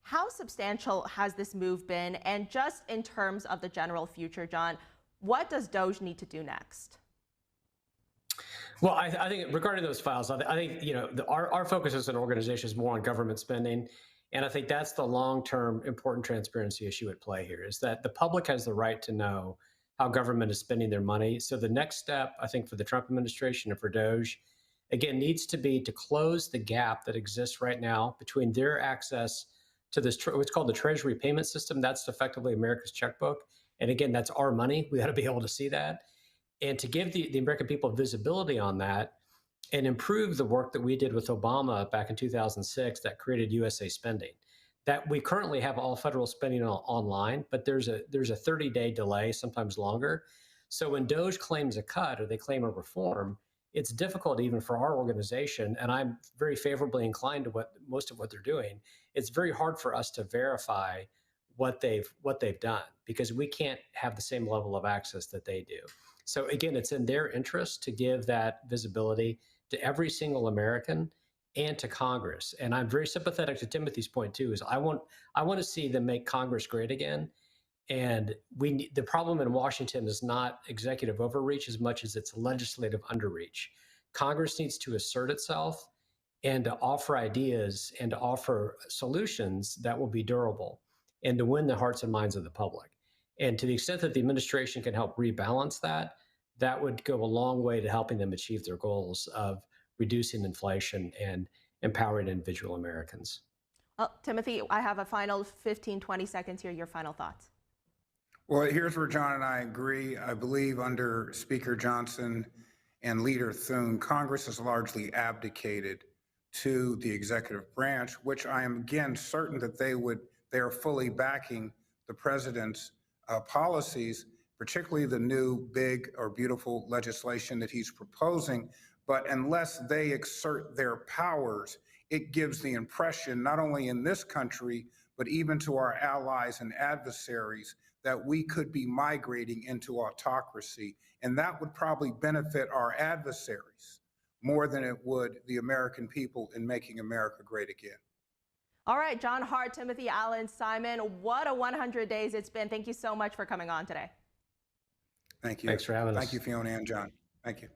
How substantial has this move been? And just in terms of the general future, John, what does Doge need to do next? Well, I think regarding those files, I think our focus as an organization is more on government spending, and I think that's the long-term important transparency issue at play here. Is that the public has the right to know how government is spending their money. So the next step, I think, for the Trump administration and for Doge, again, needs to be to close the gap that exists right now between their access to this what's called the Treasury payment system. That's effectively America's checkbook, and again, that's our money. We got to be able to see that. And to give the American people visibility on that and improve the work that we did with Obama back in 2006 that created USA Spending. That we currently have all federal spending online, but there's a 30-day delay, sometimes longer. So when Doge claims a cut or they claim a reform, it's difficult even for our organization, and I'm very favorably inclined to most of what they're doing. It's very hard for us to verify what they've done because we can't have the same level of access that they do. So again, it's in their interest to give that visibility to every single American and to Congress. And I'm very sympathetic to Timothy's point too, is I want to see them make Congress great again. And the problem in Washington is not executive overreach as much as it's legislative underreach. Congress needs to assert itself and to offer ideas and to offer solutions that will be durable and to win the hearts and minds of the public. And to the extent that the administration can help rebalance that, that would go a long way to helping them achieve their goals of reducing inflation and empowering individual Americans. Well, Timothy, I have a final 15, 20 seconds here. Your final thoughts. Well, here's where John and I agree. I believe under Speaker Johnson and Leader Thune, Congress has largely abdicated to the executive branch, which I am again certain that they are fully backing the president's policies, particularly the new big or beautiful legislation that he's proposing. But unless they exert their powers, it gives the impression, not only in this country, but even to our allies and adversaries, that we could be migrating into autocracy. And that would probably benefit our adversaries more than it would the American people in making America great again. All right, John Hart, Timothy Allen, Simon, what a 100 days it's been. Thank you so much for coming on today. Thank you. Thanks for having us. Thank you, Fiona and John. Thank you.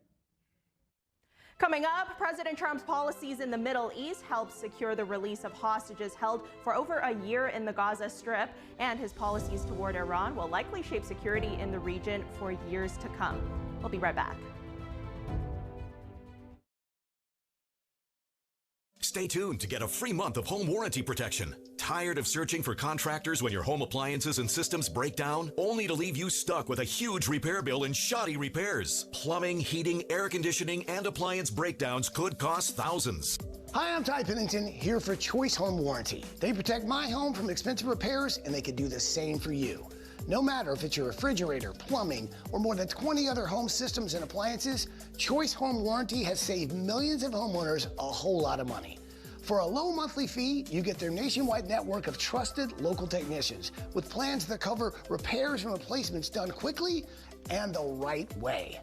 Coming up, President Trump's policies in the Middle East help secure the release of hostages held for over a year in the Gaza Strip, and his policies toward Iran will likely shape security in the region for years to come. We'll be right back. Stay tuned to get a free month of home warranty protection. Tired of searching for contractors when your home appliances and systems break down, only to leave you stuck with a huge repair bill and shoddy repairs? Plumbing, heating, air conditioning, and appliance breakdowns could cost thousands. Hi, I'm Ty Pennington, here for Choice Home Warranty. They protect my home from expensive repairs, and they could do the same for you. No matter if it's your refrigerator, plumbing, or more than 20 other home systems and appliances, Choice Home Warranty has saved millions of homeowners a whole lot of money. For a low monthly fee, you get their nationwide network of trusted local technicians with plans that cover repairs and replacements done quickly and the right way.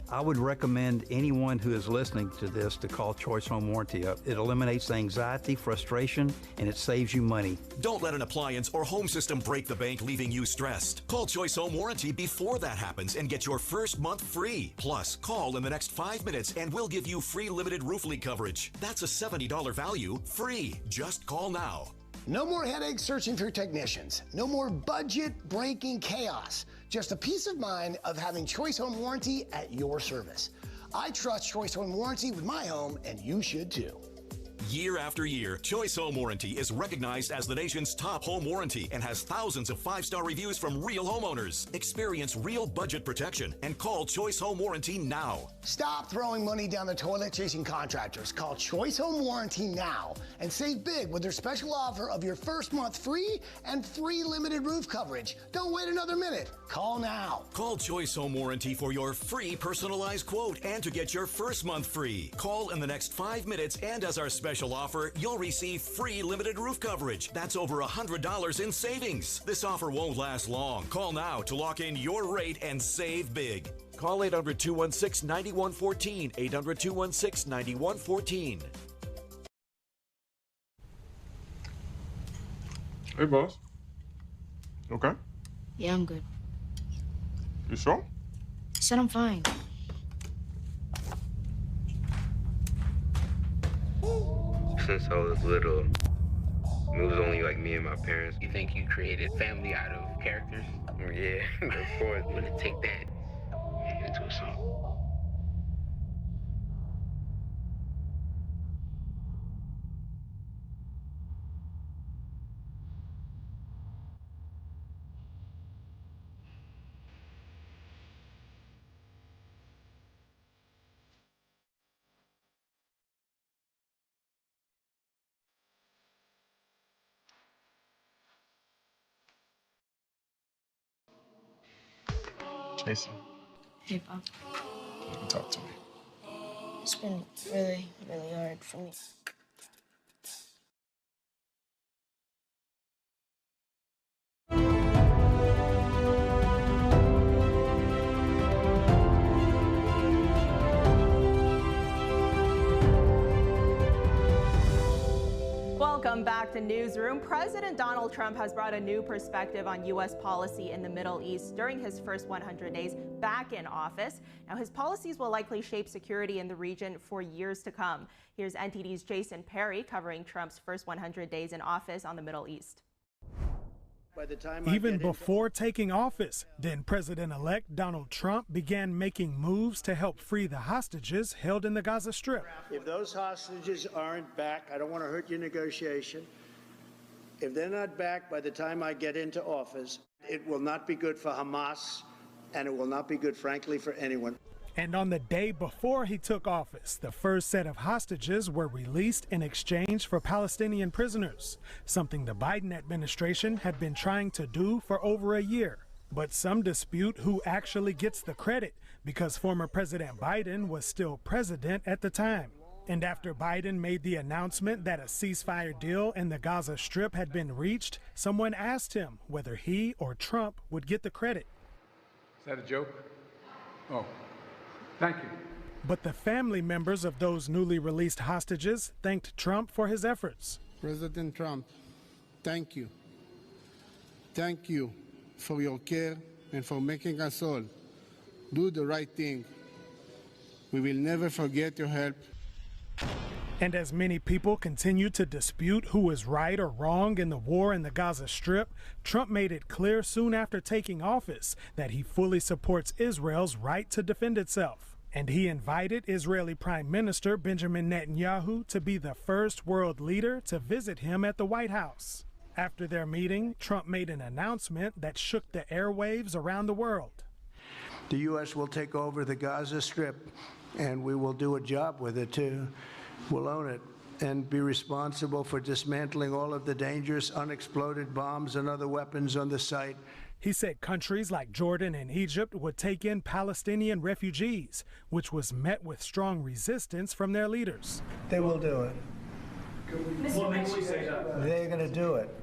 I would recommend anyone who is listening to this to call Choice Home Warranty up. It eliminates the anxiety, frustration, and it saves you money. Don't let an appliance or home system break the bank, leaving you stressed. Call Choice Home Warranty before that happens and get your first month free. Plus, call in the next 5 minutes and we'll give you free limited roof leak coverage. That's a $70 value, free. Just call now. No more headaches searching for technicians. No more budget-breaking chaos. Just a peace of mind of having Choice Home Warranty at your service. I trust Choice Home Warranty with my home, and you should too. Year after year, Choice Home Warranty is recognized as the nation's top home warranty and has thousands of 5-star reviews from real homeowners. Experience real budget protection and call Choice Home Warranty now. Stop throwing money down the toilet chasing contractors. Call Choice Home Warranty now and save big with their special offer of your first month free and free limited roof coverage. Don't wait another minute. Call now. Call Choice Home Warranty for your free personalized quote and to get your first month free. Call in the next 5 minutes, and as our special offer, you'll receive free limited roof coverage. That's over $100 in savings. This offer won't last long. Call now to lock in your rate and save big. Call 800-216-9114, 800-216-9114. Hey, boss. Okay? Yeah, I'm good. You sure? I said I'm fine. Since I was little, it was only like me and my parents. You think you created family out of characters? Yeah, of course. I'm gonna take that into a song. Jason. Hey, Bob. You can talk to me. It's been really, really hard for me. Welcome back to Newsroom. President Donald Trump has brought a new perspective on U.S. policy in the Middle East during his first 100 days back in office. Now, his policies will likely shape security in the region for years to come. Here's NTD's Jason Perry covering Trump's first 100 days in office on the Middle East. Even before taking office, then President-elect Donald Trump began making moves to help free the hostages held in the Gaza Strip. If those hostages aren't back, I don't want to hurt your negotiation. If they're not back by the time I get into office, it will not be good for Hamas, and it will not be good, frankly, for anyone. And on the day before he took office, the first set of hostages were released in exchange for Palestinian prisoners, something the Biden administration had been trying to do for over a year. But some dispute who actually gets the credit, because former President Biden was still president at the time. And after Biden made the announcement that a ceasefire deal in the Gaza Strip had been reached, someone asked him whether he or Trump would get the credit. Is that a joke? Oh. Thank you. But the family members of those newly released hostages thanked Trump for his efforts. President Trump, thank you. Thank you for your care and for making us all do the right thing. We will never forget your help. And as many people continue to dispute who is right or wrong in the war in the Gaza Strip, Trump made it clear soon after taking office that he fully supports Israel's right to defend itself. And he invited Israeli Prime Minister Benjamin Netanyahu to be the first world leader to visit him at the White House. After their meeting, Trump made an announcement that shook the airwaves around the world. The U.S. will take over the Gaza Strip, and we will do a job with it, too. We'll own it and be responsible for dismantling all of the dangerous unexploded bombs and other weapons on the site. He said countries like Jordan and Egypt would take in Palestinian refugees, which was met with strong resistance from their leaders. They will do it. What makes you say that? They're going to do it.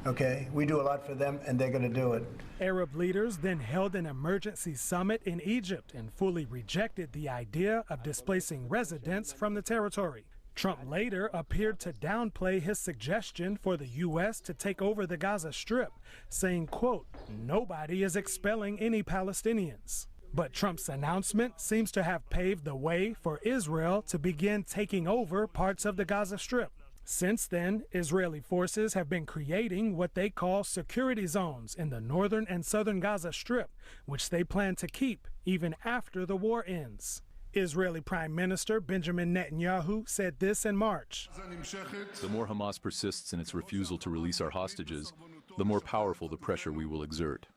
Okay? We do a lot for them, and they're going to do it. Arab leaders then held an emergency summit in Egypt and fully rejected the idea of displacing residents from the territory. Trump later appeared to downplay his suggestion for the U.S. to take over the Gaza Strip, saying, quote, "Nobody is expelling any Palestinians." But Trump's announcement seems to have paved the way for Israel to begin taking over parts of the Gaza Strip. Since then, Israeli forces have been creating what they call security zones in the northern and southern Gaza Strip, which they plan to keep even after the war ends. Israeli Prime Minister Benjamin Netanyahu said this in March. The more Hamas persists in its refusal to release our hostages, the more powerful the pressure we will exert.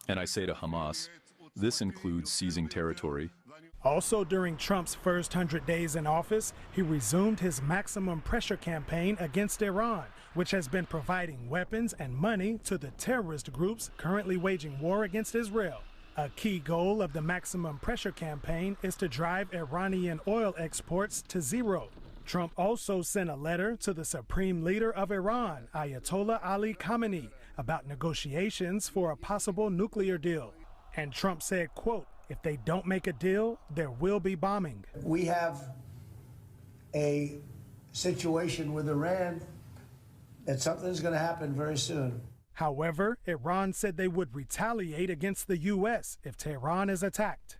And I say to Hamas, this includes seizing territory. Also during Trump's first 100 days in office, he resumed his maximum pressure campaign against Iran, which has been providing weapons and money to the terrorist groups currently waging war against Israel. A key goal of the maximum pressure campaign is to drive Iranian oil exports to zero. Trump also sent a letter to the supreme leader of Iran, Ayatollah Ali Khamenei, about negotiations for a possible nuclear deal. And Trump said, quote, "If they don't make a deal, there will be bombing." We have a situation with Iran that something's going to happen very soon. However, Iran said they would retaliate against the U.S. if Tehran is attacked.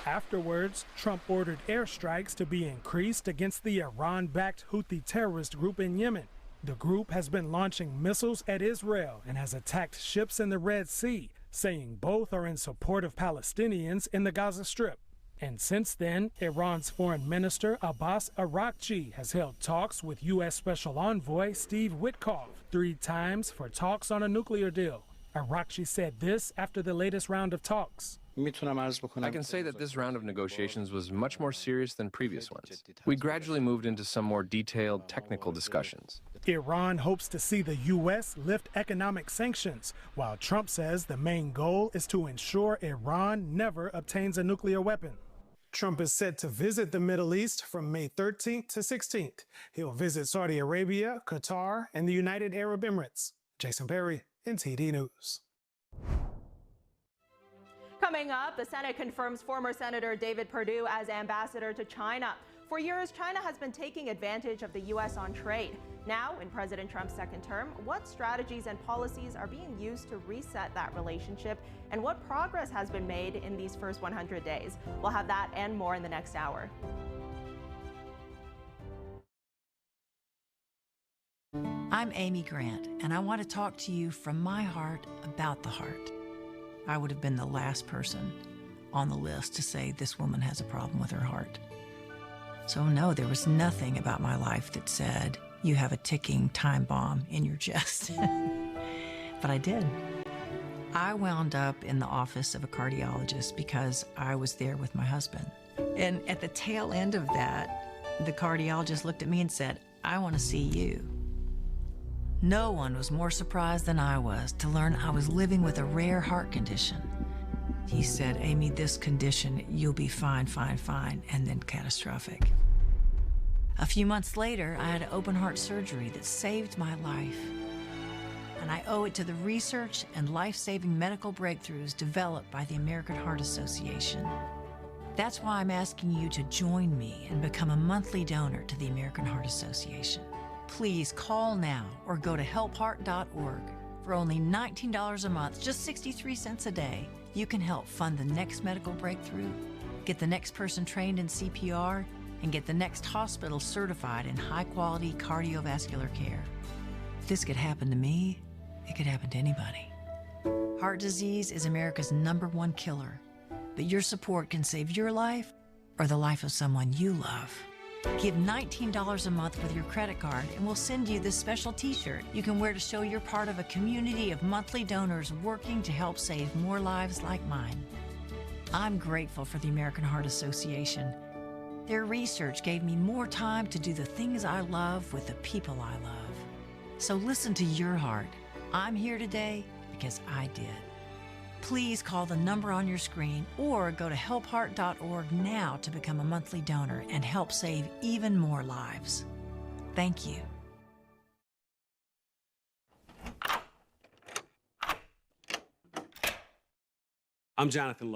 Afterwards, Trump ordered airstrikes to be increased against the Iran-backed Houthi terrorist group in Yemen. The group has been launching missiles at Israel and has attacked ships in the Red Sea, saying both are in support of Palestinians in the Gaza Strip. And since then, Iran's Foreign Minister Abbas Araghchi has held talks with U.S. Special Envoy Steve Witkoff 3 times for talks on a nuclear deal. Araghchi said this after the latest round of talks. I can say that this round of negotiations was much more serious than previous ones. We gradually moved into some more detailed technical discussions. Iran hopes to see the U.S. lift economic sanctions, while Trump says the main goal is to ensure Iran never obtains a nuclear weapon. Trump is set to visit the Middle East from May 13th to 16th. He'll visit Saudi Arabia, Qatar, and the United Arab Emirates. Jason Berry, NTD News. Coming up, the Senate confirms former Senator David Perdue as ambassador to China. For years, China has been taking advantage of the U.S. on trade. Now, in President Trump's second term, what strategies and policies are being used to reset that relationship, and what progress has been made in these first 100 days? We'll have that and more in the next hour. I'm Amy Grant, and I want to talk to you from my heart about the heart. I would have been the last person on the list to say this woman has a problem with her heart. So no, there was nothing about my life that said, you have a ticking time bomb in your chest. But I did. I wound up in the office of a cardiologist because I was there with my husband. And at the tail end of that, the cardiologist looked at me and said, I want to see you. No one was more surprised than I was to learn I was living with a rare heart condition. He said, Amy, this condition, you'll be fine, fine, fine, and then catastrophic. A few months later, I had open heart surgery that saved my life. And I owe it to the research and life-saving medical breakthroughs developed by the American Heart Association. That's why I'm asking you to join me and become a monthly donor to the American Heart Association. Please call now or go to helpheart.org. For only $19 a month, just 63 cents a day, you can help fund the next medical breakthrough get the next person trained in CPR, and get the next hospital certified in high-quality cardiovascular care. If this could happen to me, it could happen to anybody. Heart disease is America's #1 killer, but your support can save your life or the life of someone you love. Give $19 a month with your credit card and we'll send you this special t-shirt you can wear to show you're part of a community of monthly donors working to help save more lives like mine. I'm grateful for the American Heart Association. Their research gave me more time to do the things I love with the people I love. So listen to your heart. I'm here today because I did. Please call the number on your screen or go to helpheart.org now to become a monthly donor and help save even more lives. Thank you. I'm Jonathan Law.